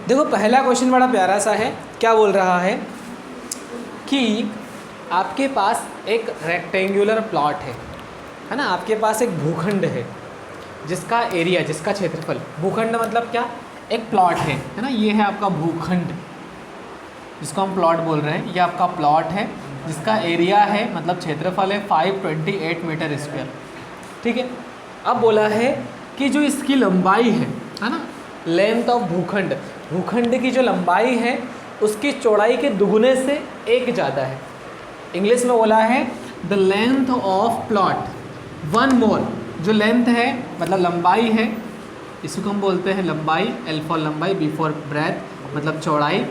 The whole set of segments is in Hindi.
देखो पहला क्वेश्चन बड़ा प्यारा सा है। क्या बोल रहा है कि आपके पास एक रेक्टेंगुलर प्लॉट है ना, आपके पास एक भूखंड है जिसका एरिया, जिसका क्षेत्रफल, भूखंड मतलब क्या, एक प्लॉट है ना, ये है आपका भूखंड जिसको हम प्लॉट बोल रहे हैं। ये आपका प्लॉट है जिसका एरिया है मतलब क्षेत्रफल है 528 मीटर स्क्वायर। ठीक है, अब बोला है कि जो इसकी लंबाई है ना, लेंथ ऑफ भूखंड, भूखंड की जो लंबाई है उसकी चौड़ाई के दुगुने से एक ज़्यादा है। इंग्लिश में बोला है the length of plot one more. जो लेंथ है मतलब लंबाई है, इसको हम बोलते हैं लंबाई, एल फॉर लंबाई, बी फॉर ब्रेथ मतलब चौड़ाई।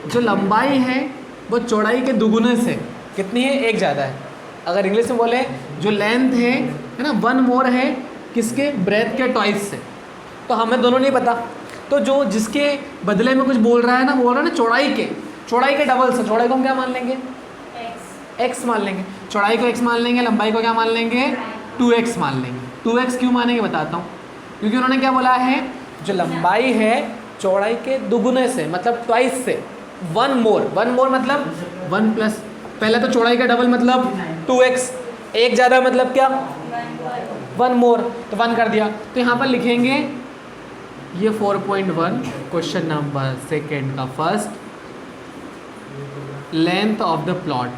जो लंबाई है वो चौड़ाई के दुगुने से कितनी है, एक ज़्यादा है। अगर इंग्लिश में बोले जो लेंथ है ना, वन मोर है किसके, ब्रेथ के ट्वाइस से। तो हमें दोनों नहीं पता, तो जो जिसके बदले में कुछ बोल रहा है ना, बोल रहा है ना चौड़ाई के डबल से। चौड़ाई को हम क्या मान लेंगे, x मान लेंगे। चौड़ाई को x मान लेंगे, लंबाई को क्या मान लेंगे, 2x मान लेंगे। 2x क्यों मानेंगे बताता हूँ, क्योंकि उन्होंने क्या बोला है, जो लंबाई है चौड़ाई के दुगुने से मतलब ट्वाइस से, वन मोर मतलब 1 प्लस, पहले तो चौड़ाई का डबल मतलब 2x, एक ज़्यादा मतलब क्या, 1 मोर, तो 1 कर दिया। तो यहाँ पर लिखेंगे ये 4.1 क्वेश्चन नंबर सेकेंड का first, length of the plot,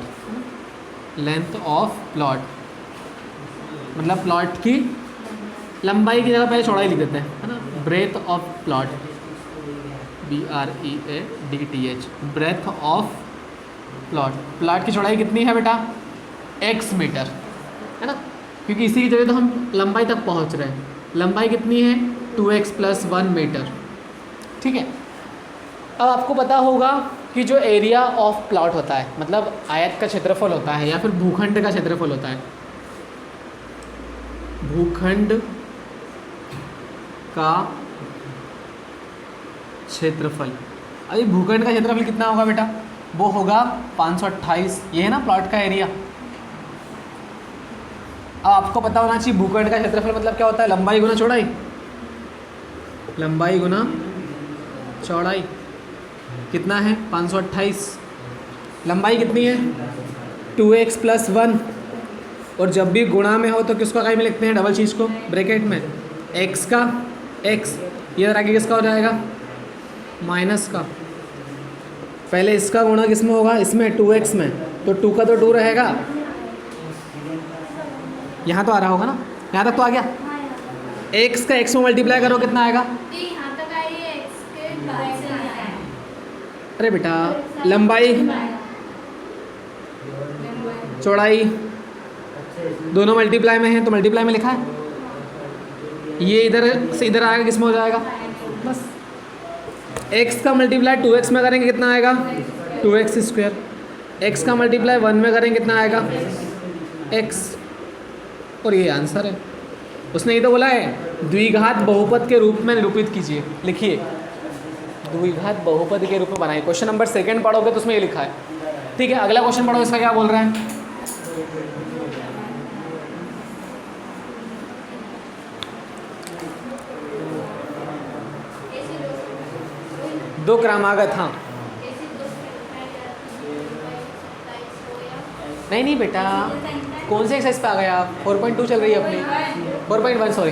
length of plot मतलब प्लॉट की लंबाई की जगह पहले चौड़ाई लिख देते हैं है ना, breadth of plot, BREADTH, breadth of plot. Plot की चौड़ाई कितनी है बेटा, x मीटर है ना, क्योंकि इसी की जगह तो हम लंबाई तक पहुंच रहे हैं। लंबाई कितनी है, 2x + 1 मीटर। ठीक है, अब आपको पता होगा कि जो एरिया ऑफ प्लॉट होता है मतलब आयत का क्षेत्रफल होता है या फिर भूखंड का क्षेत्रफल होता है, भूखंड का क्षेत्रफल। अभी भूखंड का क्षेत्रफल कितना होगा बेटा, वो होगा 528। ये है ना प्लॉट का एरिया। अब आपको पता होना चाहिए भूखंड का क्षेत्रफल मतलब क्या होता है, लंबाई गुना चौड़ाई, लंबाई गुना चौड़ाई। कितना है, 528। लंबाई कितनी है, 2x + 1। और जब भी गुणा में हो तो किसको इकाई में लिखते हैं, डबल चीज़ को ब्रैकेट में, x का x, ये आगे किसका हो जाएगा, माइनस का। पहले इसका गुणा किस में होगा, इसमें 2x में, तो 2 का तो 2 रहेगा। यहाँ तो आ रहा होगा ना, यहाँ तक तो आ गया। x का x में मल्टीप्लाई करो कितना आएगा, अरे बेटा लंबाई चौड़ाई दोनों मल्टीप्लाई में है तो मल्टीप्लाई में लिखा है, ये इधर से इधर आएगा, किस में हो जाएगा, बस। x का मल्टीप्लाई 2x में करेंगे कितना आएगा, 2x²। x का मल्टीप्लाई 1 में करेंगे कितना आएगा, x। और ये आंसर है। उसने ये तो बोला है द्विघात बहुपद के रूप में निरूपित कीजिए, लिखिए द्विघात बहुपद के रूप में बनाइए। क्वेश्चन नंबर सेकंड पढ़ोगे तो उसमें ये लिखा है। ठीक है, अगला क्वेश्चन पढ़ो, इसका क्या बोल रहा है, दो क्रमागत। हाँ नहीं बेटा, कौन से एक्सरसाइज पे आ गए आप, 4.2 चल रही है अपनी, 4.1 सॉरी,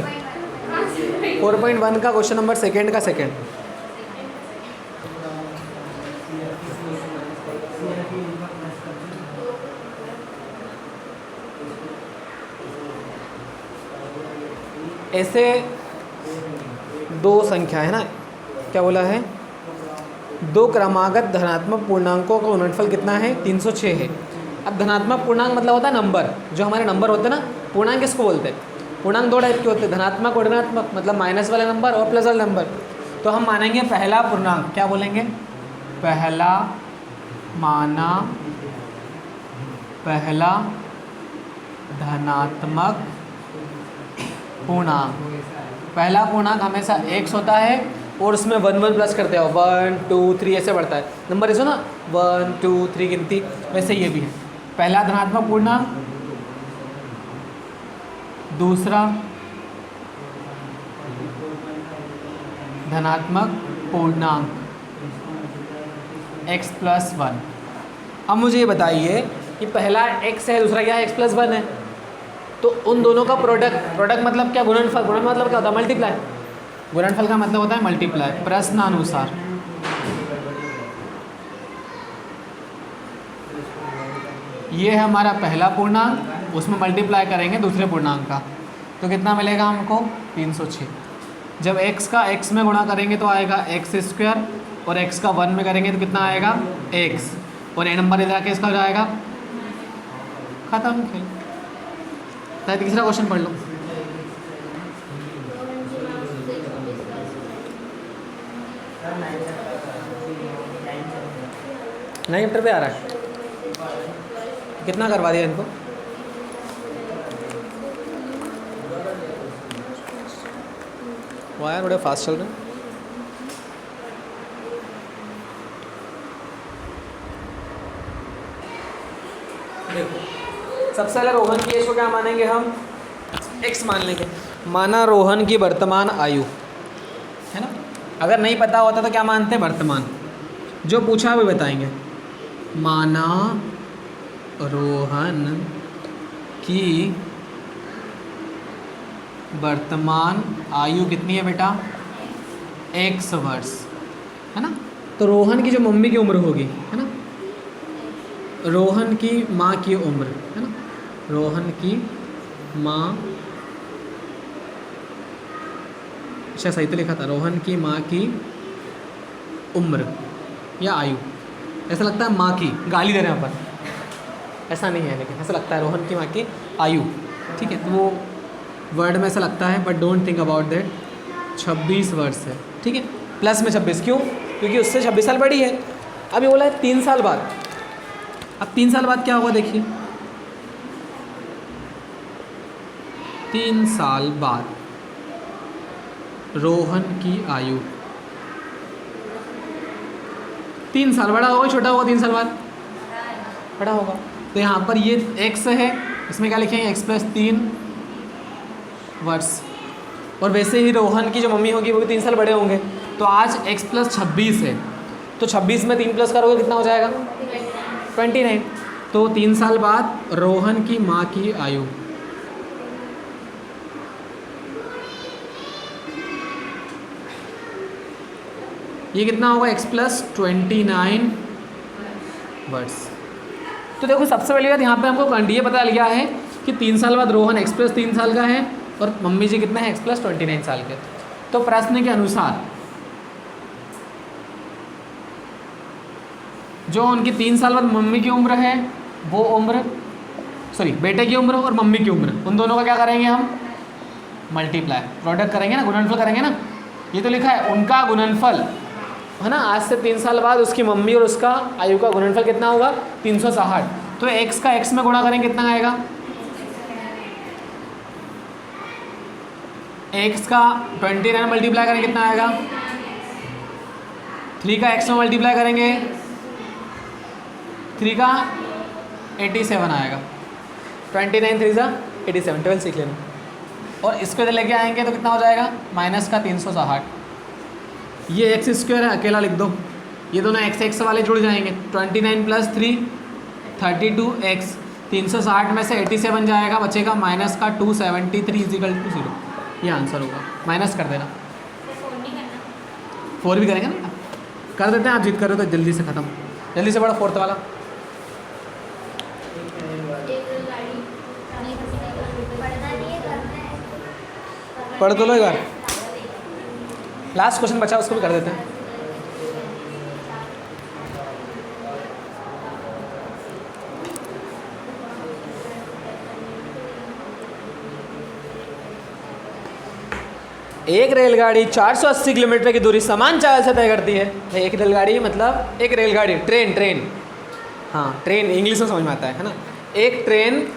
4.1 का क्वेश्चन नंबर सेकंड का सेकंड। ऐसे दो संख्या है ना, क्या बोला है, दो क्रमागत धनात्मक पूर्णांकों का गुणनफल कितना है, 306 है। अब धनात्मक पूर्णांक मतलब होता है नंबर, जो हमारे नंबर होते हैं ना, पूर्णांक किसको बोलते हैं, पूर्णांक दो टाइप के होते हैं, धनात्मक और ऋणात्मक, मतलब माइनस वाले नंबर और प्लस वाले नंबर। तो हम मानेंगे पहला पूर्णांक, क्या बोलेंगे, पहला माना पहला धनात्मक पूर्णांक। पहला पूर्णांक हमेशा x होता है और उसमें 1 1 प्लस करते हो, 1 2 3 ऐसे बढ़ता है नंबर, ऐसे ना 1 2 3 गिनती, वैसे ये भी है पहला धनात्मक पूर्णांक। दूसरा धनात्मक पूर्णांक x प्लस 1। अब मुझे ये बताइए कि पहला x है, दूसरा क्या है, x प्लस 1 है, तो उन दोनों का प्रोडक्ट मतलब क्या, गुणनफल। गुणनफल मतलब क्या होता है, मल्टीप्लाई। गुणनफल का मतलब होता है मल्टीप्लाई। प्रश्नानुसार ये है हमारा पहला पूर्णांक, उसमें मल्टीप्लाई करेंगे दूसरे पूर्णांक का, तो कितना मिलेगा हमको, 306। जब x का x में गुणा करेंगे तो आएगा x स्क्वायर, और x का 1 में करेंगे तो कितना आएगा, x, और a नंबर इधर आके इसका हो जाएगा खत्म खेल। तो तीसरा क्वेश्चन पढ़ लो। नहीं इंटर पे आ रहा है, कितना करवा दिया इनको। वाह यार बड़े फास्ट चल रहे हैं। देखो सबसे पहले रोहन की एज को क्या मानेंगे हम, x मान लेंगे। माना रोहन की वर्तमान आयु है ना, अगर नहीं पता होता तो क्या मानते हैं, वर्तमान। जो पूछा भी बताएंगे। माना रोहन की वर्तमान आयु कितनी है बेटा, 1 वर्ष है ना। तो रोहन की जो मम्मी की उम्र होगी है ना, रोहन की माँ की उम्र है ना, रोहन की माँ, अच्छा सही तो लिखा था, रोहन की माँ की उम्र या आयु, ऐसा लगता है माँ की, गाली दे रहे हैं अपन, ऐसा नहीं है लेकिन ऐसा लगता है रोहन की माँ की आयु, ठीक है। तो वो वर्ड में ऐसा लगता है, but don't think about that. 26 वर्ष है, ठीक है, प्लस में 26, क्यों, क्योंकि उससे 26 साल बड़ी है। अभी बोला है 3 साल बाद, अब 3 साल बाद क्या होगा देखिए, 3 साल बाद रोहन की आयु, 3 साल बड़ा होगा छोटा होगा, 3 साल बाद बड़ा होगा। तो यहाँ पर ये x है, इसमें क्या लिखेंगे, x प्लस 3 वर्ष, और वैसे ही रोहन की जो मम्मी होगी वो भी 3 साल बड़े होंगे। तो आज x प्लस 26 है, तो 26 में 3 प्लस करोगे कितना हो जाएगा, 29। तो 3 साल बाद रोहन की माँ की आयु, ये कितना होगा, x प्लस 29 वर्ष। तो देखो सबसे पहली बात यहाँ पे हमको ये पता गया है कि 3 साल बाद रोहन x प्लस 3 साल का है और मम्मी जी कितने हैं, x प्लस 29 साल के। तो प्रश्न के अनुसार जो उनकी 3 साल बाद मम्मी की उम्र है वो उम्र, सॉरी बेटे की उम्र और मम्मी की उम्र, उन दोनों का क्या करेंगे हम, मल्टीप्लाई, प्रोडक्ट करेंगे ना, गुणनफल करेंगे ना। ये तो लिखा है उनका गुणनफल है ना, आज से 3 साल बाद उसकी मम्मी और उसका आयु का गुणनफल कितना होगा, 360। तो x का x में गुणा करेंगे कितना आएगा, x का 29 मल्टीप्लाई करेंगे कितना आएगा, 3 का x में मल्टीप्लाई करेंगे 3 का 87 आएगा, 29 3 सा 87, 12 सीख लेना। और इसको इधर लेके आएंगे तो कितना हो जाएगा, माइनस का 360। ये एक्स स्क्वायर है, अकेला लिख दो, ये दोनों एक्स एक्स वाले जुड़ जाएंगे, 29 प्लस 3 32x, 360 में से 87 जाएगा, बचेगा माइनस का 273 इजिकल टू 0। ये आंसर होगा, माइनस कर देना। 4 भी करेंगे ना, कर देते हैं, आप जीत कर रहे हो तो जल्दी से ख़त्म, जल्दी से बड़ा 4th वाला। पढ़ तो लो एक बार, लास्ट क्वेश्चन बचा उसको भी कर देते हैं। एक रेलगाड़ी 480 किलोमीटर की दूरी समान चाल से तय करती है। एक रेलगाड़ी मतलब एक रेलगाड़ी, ट्रेन, हाँ ट्रेन इंग्लिश में समझ में आता है ना। एक ट्रेन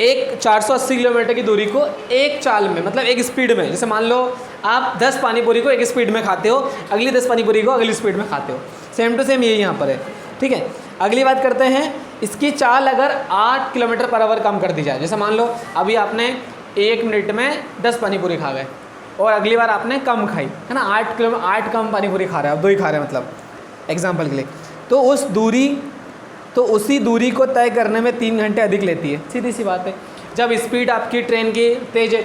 एक 480 किलोमीटर की दूरी को एक चाल में, मतलब एक स्पीड में, जैसे मान लो आप 10 पानीपुरी को एक स्पीड में खाते हो, अगली 10 पानीपुरी को अगली स्पीड में खाते हो, सेम टू सेम यही यहाँ पर है, ठीक है। अगली बात करते हैं, इसकी चाल अगर 8 किलोमीटर पर आवर कम कर दी जाए, जैसे मान लो अभी आपने 1 मिनट में 10 पानीपुरी खा गए, और अगली बार आपने कम खाई है ना, 8 कम पानी पूरी खा रहे हैं आप, 2 ही खा रहे हैं मतलब एग्जाम्पल के लिए, तो उसी दूरी को तय करने में 3 घंटे अधिक लेती है। सीधी सी बात है। जब स्पीड आपकी ट्रेन की तेज है,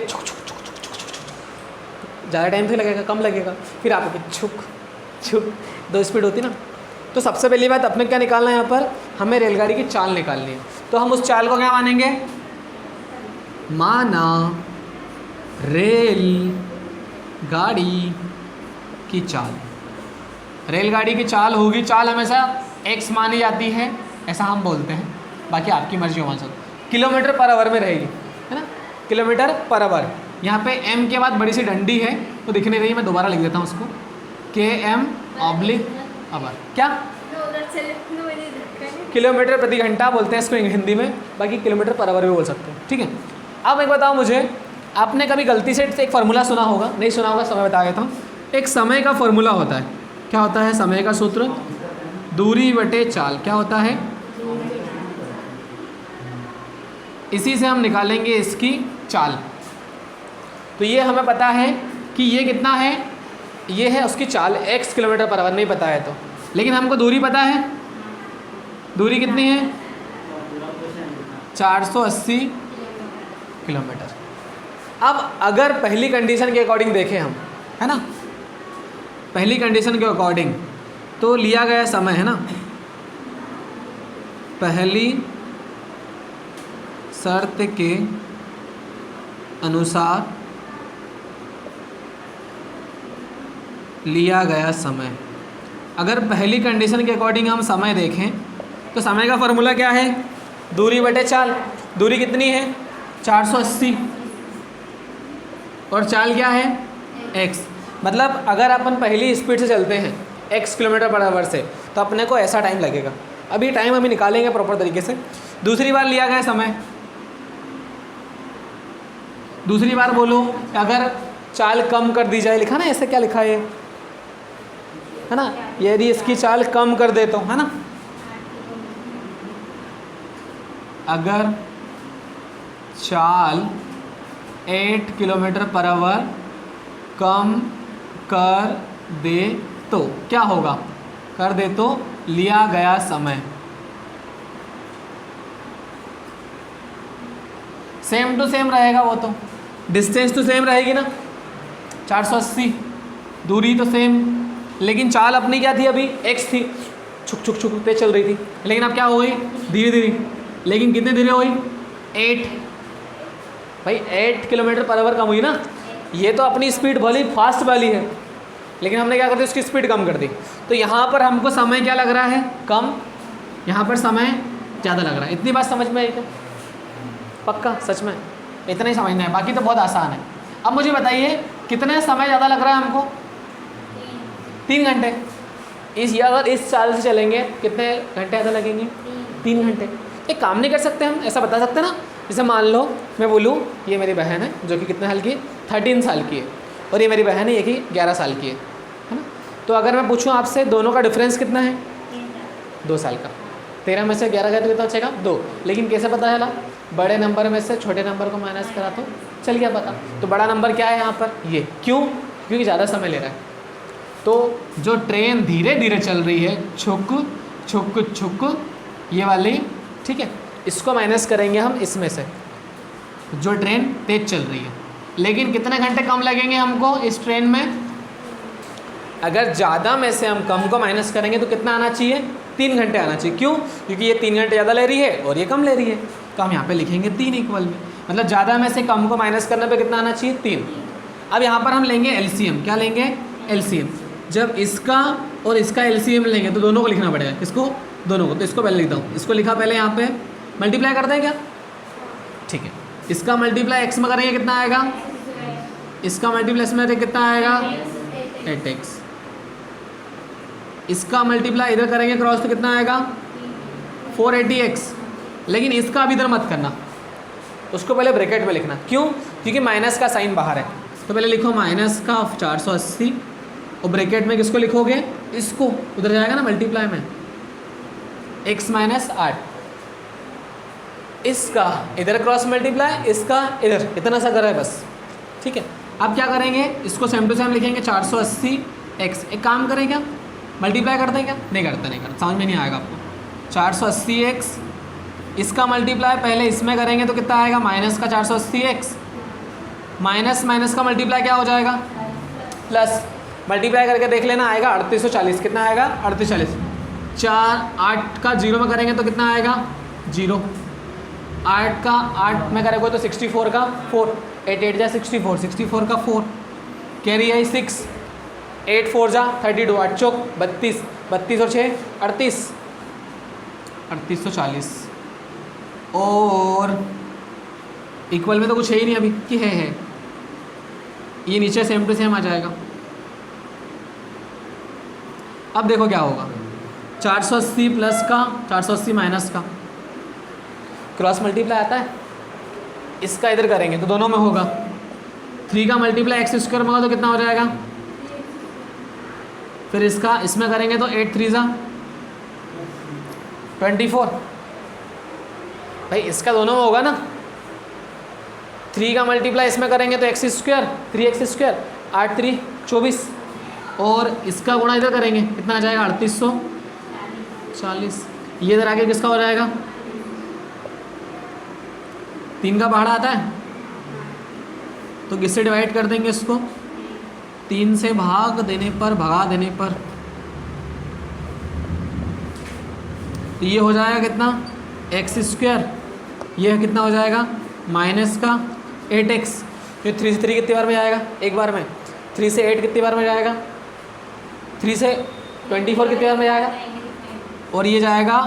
ज़्यादा टाइम तो लगेगा, कम लगेगा। फिर आपकी छुक छुक 2 स्पीड होती ना। तो सबसे पहली बात अपने क्या निकालना है, यहाँ पर हमें रेलगाड़ी की चाल निकालनी है। तो हम उस चाल को क्या मानेंगे, माना रेल गाड़ी की चाल। रेलगाड़ी की चाल होगी, चाल हमेशा x मानी जाती है, ऐसा हम बोलते हैं, बाकी आपकी मर्जी हो मान सकते। किलोमीटर पर आवर में रहेगी, है ना, किलोमीटर पर आवर। यहाँ पे m के बाद बड़ी सी डंडी है तो दिख नहीं रही, मैं दोबारा लिख देता हूँ उसको, km/आवर। क्या किलोमीटर प्रति घंटा बोलते हैं इसको हिंदी में, बाकी किलोमीटर पर आवर भी बोल सकते हैं, ठीक है। अब एक बताओ मुझे, आपने कभी गलती से एक फार्मूला सुना होगा, नहीं सुना होगा, समय बता देता हूँ। एक समय का फार्मूला होता है, क्या होता है समय का सूत्र, दूरी बटे चाल। क्या होता है, इसी से हम निकालेंगे इसकी चाल। तो ये हमें पता है कि ये कितना है, ये है उसकी चाल x किलोमीटर पर आवर, नहीं पता है तो, लेकिन हमको दूरी पता है। दूरी कितनी है, 480 किलोमीटर। अब अगर पहली कंडीशन के अकॉर्डिंग देखें हम, है ना, पहली कंडीशन के अकॉर्डिंग तो लिया गया समय है ना, पहली शर्त के अनुसार लिया गया समय। अगर पहली कंडीशन के अकॉर्डिंग हम समय देखें तो समय का फॉर्मूला क्या है, दूरी बटे चाल। दूरी कितनी है, 480, और चाल क्या है, x। मतलब अगर अपन पहली स्पीड से चलते हैं x किलोमीटर पर आवर से, तो अपने को ऐसा टाइम लगेगा। अभी टाइम हम निकालेंगे प्रॉपर तरीके से। दूसरी बार लिया गया समय, दूसरी बार बोलो, अगर चाल कम कर दी जाए, लिखा ना ऐसे, क्या लिखा है ना, यदि इसकी चाल कम कर दे तो, है ना, अगर चाल 8 किलोमीटर पर आवर कम कर दे तो क्या होगा, कर दे तो लिया गया समय सेम टू सेम रहेगा। वो तो डिस्टेंस तो सेम रहेगी ना, 480, दूरी तो सेम, लेकिन चाल अपनी क्या थी, अभी x थी, छुक छुक छुक तेज चल रही थी, लेकिन अब क्या हो गई, धीरे धीरे। लेकिन कितने धीरे हुई, 8। भाई 8 किलोमीटर पर आवर कम हुई ना। ये तो अपनी स्पीड भली फास्ट वाली है, लेकिन हमने क्या कर दिया, उसकी स्पीड कम कर दी। तो यहाँ पर हमको समय क्या लग रहा है, कम, यहाँ पर समय ज़्यादा लग रहा है। इतनी बात समझ में आई क्या, पक्का सच में इतना ही समझना है, बाकी तो बहुत आसान है। अब मुझे बताइए कितना समय ज़्यादा लग रहा है हमको, 3 घंटे। अगर इस चाल से चलेंगे कितने घंटे ज़्यादा लगेंगे, 3 घंटे। एक काम नहीं कर सकते हम, ऐसा बता सकते ना, जैसे मान लो मैं बोलूँ ये मेरी बहन है जो कि कितने साल की है, 13 साल की है, और ये मेरी बहन है ये कि 11 साल की है ना। तो अगर मैं पूछूँ आपसे दोनों का डिफरेंस कितना है, 2 साल का। 13 में से 11 गया तो कितना बचेगा, 2। लेकिन कैसे पता चला, बड़े नंबर में से छोटे नंबर को माइनस करा तो चल गया पता। तो बड़ा नंबर क्या है यहाँ पर, ये। क्यों, क्योंकि ज़्यादा समय ले रहा है। तो जो ट्रेन धीरे धीरे चल रही है, छुक छुक छुक, ये वाली, ठीक है, इसको माइनस करेंगे हम इसमें से, जो ट्रेन तेज चल रही है। लेकिन कितने घंटे कम लगेंगे हमको इस ट्रेन में, अगर ज़्यादा में से हम कम को माइनस करेंगे तो कितना आना चाहिए, 3 घंटे आना चाहिए। क्यों, क्योंकि ये 3 घंटे ज़्यादा ले रही है और ये कम ले रही है, तो हम यहाँ पे लिखेंगे 3 इक्वल में, मतलब ज़्यादा में से कम को माइनस करने पे कितना आना चाहिए, 3। अब यहाँ पर हम लेंगे एलसीएम। क्या लेंगे, एलसीएम। जब इसका और इसका एलसीएम लेंगे तो दोनों को लिखना पड़ेगा, किसको, दोनों को। तो इसको पहले लिखता हूँ, इसको लिखा पहले, यहाँ पे मल्टीप्लाई करते हैं क्या, ठीक है। इसका मल्टीप्लाई एक्स में करेंगे कितना आएगा, इसका मल्टीप्लाई इसमें कितना आएगा, 8x। इसका मल्टीप्लाई इधर करेंगे क्रॉस तो कितना आएगा, 480x। लेकिन इसका अभी इधर मत करना, उसको पहले ब्रैकेट में लिखना। क्यों, क्योंकि माइनस का साइन बाहर है। तो पहले लिखो माइनस का 480, और ब्रैकेट में किसको लिखोगे, इसको, उधर जाएगा ना मल्टीप्लाई में, x माइनस 8। इसका इधर क्रॉस मल्टीप्लाई, इसका इधर, इतना सा करा है बस, ठीक है। अब क्या करेंगे, इसको सेम टू सेम लिखेंगे 480 एक्स। एक काम करें क्या, मल्टीप्लाई करते हैं क्या, नहीं करते समझ में नहीं आएगा आपको। 480 एक्स, इसका मल्टीप्लाई पहले इसमें करेंगे तो कितना आएगा, माइनस का 480 एक्स, माइनस माइनस का मल्टीप्लाई क्या हो जाएगा, प्लस। मल्टीप्लाई करके देख लेना, आएगा 3840। कितना आएगा, 3840। 8 का 0 में करेंगे तो कितना आएगा, 0। 8 का 8 में करेंगे तो 64 का 4, 8 8 जा 64, 64 का 4, कैरी आई 6, 8 4 जा 32, 8 चौक 32, 32 और 6 38, 3840। और इक्वल में तो कुछ है ही नहीं अभी कि है, ये नीचे सेम टू सेम आ जाएगा। अब देखो क्या होगा, 480 प्लस का 480 माइनस का क्रॉस मल्टीप्लाई आता है, इसका इधर करेंगे तो दोनों में होगा। 3 का मल्टीप्लाई एक्स स्क्वायर में होगा तो कितना हो जाएगा, फिर इसका इसमें करेंगे तो 8 3 जा 24। भाई इसका दोनों में होगा ना, 3 का मल्टीप्लाई इसमें करेंगे तो एक्स स्क्वायर 3x स्क्वायर, 8 3 24, और इसका गुणा इधर करेंगे कितना आ जाएगा 3840। ये इधर आके किसका हो जाएगा, 3 का पहाड़ा आता है तो किससे डिवाइड कर देंगे इसको, 3 से भाग देने पर, भगा देने पर, तो ये हो जाएगा कितना एक्स स्क्वायर, ये कितना हो जाएगा माइनस का 8x। तो 3 से 3 कितनी बार में जाएगा, एक बार में। 3 से 8 कितनी बार में जाएगा, 3 से 24 कितनी बार में जाएगा, और ये जाएगा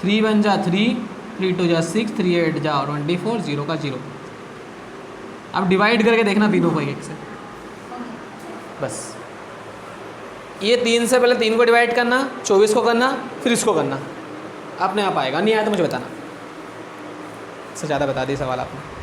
3 1 जा 3, 3 2 जा 6, 3 8 जा 24, 0 का 0। अब डिवाइड करके देखना तीनों को एक से, बस। ये 3 से पहले 3 को डिवाइड करना, 24 को करना, फिर इसको करना, अपने आप आएगा। नहीं आया तो मुझे बताना, इससे ज़्यादा बता दी सवाल आपने।